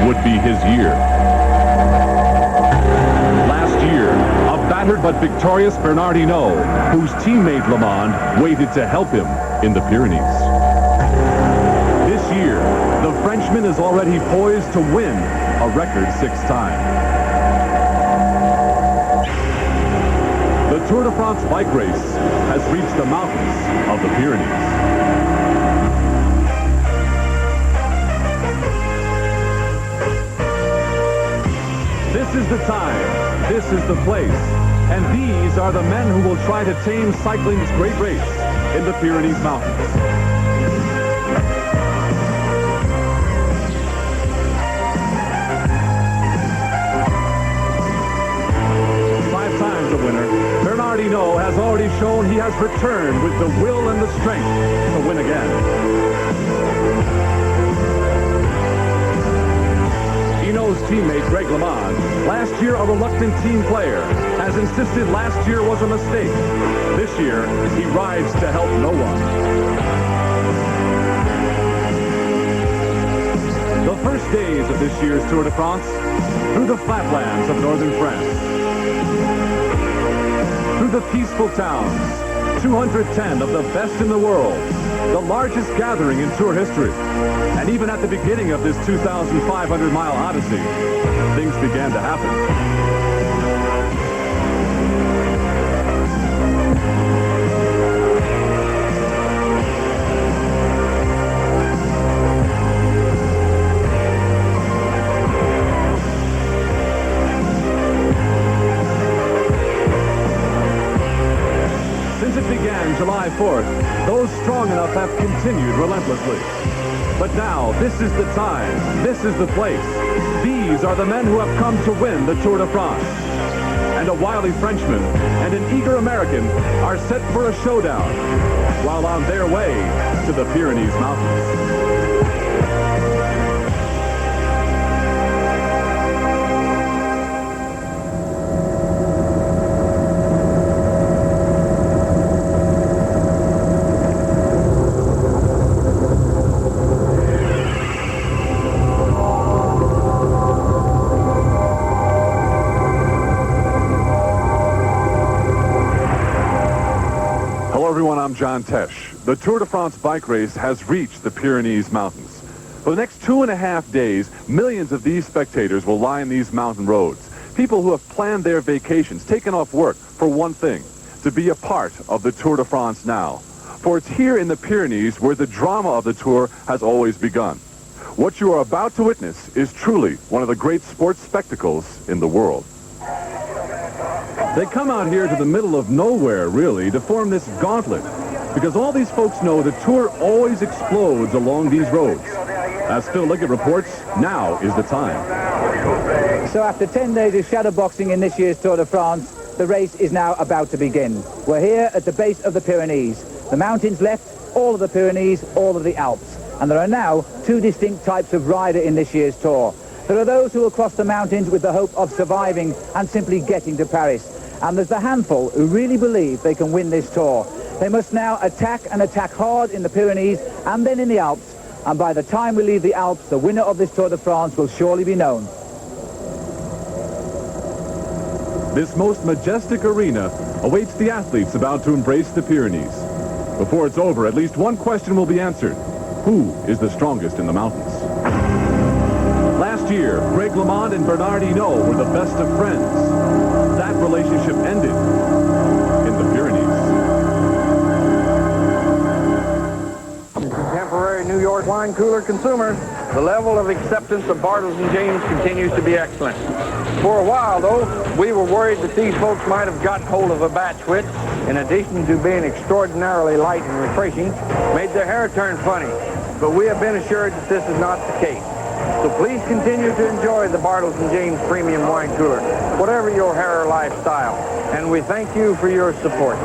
would be his year. Last year, a battered but victorious Bernard Hinault, whose teammate Le Monde waited to help him in the Pyrenees. This year, the Frenchman is already poised to win a record 6th time. The Tour de France bike race has reached the mountains of the Pyrenees. This is the time, this is the place, and these are the men who will try to tame cycling's great race in the Pyrenees Mountains. Five times a winner, Bernard Hinault has already shown he has returned with the will and the strength to win again. Hinault's teammate Greg LeMond, last year a reluctant team player, has insisted last year was a mistake. This year, he rides to help no one. The first days of this year's Tour de France, through the flatlands of northern France, through the peaceful towns, 210 of the best in the world, the largest gathering in Tour history. And even at the beginning of this 2,500-mile odyssey, things began to happen. July 4th, those strong enough have continued relentlessly. But now, this is the time, this is the place. These are the men who have come to win the Tour de France. And a wily Frenchman and an eager American are set for a showdown while on their way to the Pyrenees Mountains. I'm John Tesh. The Tour de France bike race has reached the Pyrenees Mountains. For the next 2.5 days, millions of these spectators will line these mountain roads. People who have planned their vacations, taken off work for one thing, to be a part of the Tour de France now. For it's here in the Pyrenees where the drama of the Tour has always begun. What you are about to witness is truly one of the great sports spectacles in the world. They come out here to the middle of nowhere, really, to form this gauntlet, because all these folks know the Tour always explodes along these roads. As Phil Liggett reports, now is the time. So after 10 days of shadowboxing in this year's Tour de France, the race is now about to begin. We're here at the base of the Pyrenees. The mountains left, all of the Pyrenees, all of the Alps. And there are now two distinct types of rider in this year's Tour. There are those who will cross the mountains with the hope of surviving and simply getting to Paris. And there's the handful who really believe they can win this Tour. They must now attack and attack hard in the Pyrenees and then in the Alps. And by the time we leave the Alps, the winner of this Tour de France will surely be known. This most majestic arena awaits the athletes about to embrace the Pyrenees. Before it's over, at least one question will be answered. Who is the strongest in the mountains? Last year, Greg LeMond and Bernard Hinault were the best of friends. That relationship ended in the Pyrenees. Contemporary New York wine cooler consumers, the level of acceptance of Bartles and James continues to be excellent. For a while, though, we were worried that these folks might have gotten hold of a batch which, in addition to being extraordinarily light and refreshing, made their hair turn funny. But we have been assured that this is not the case. So please continue to enjoy the Bartles and James Premium Wine Cooler, whatever your hair or lifestyle. And we thank you for your support.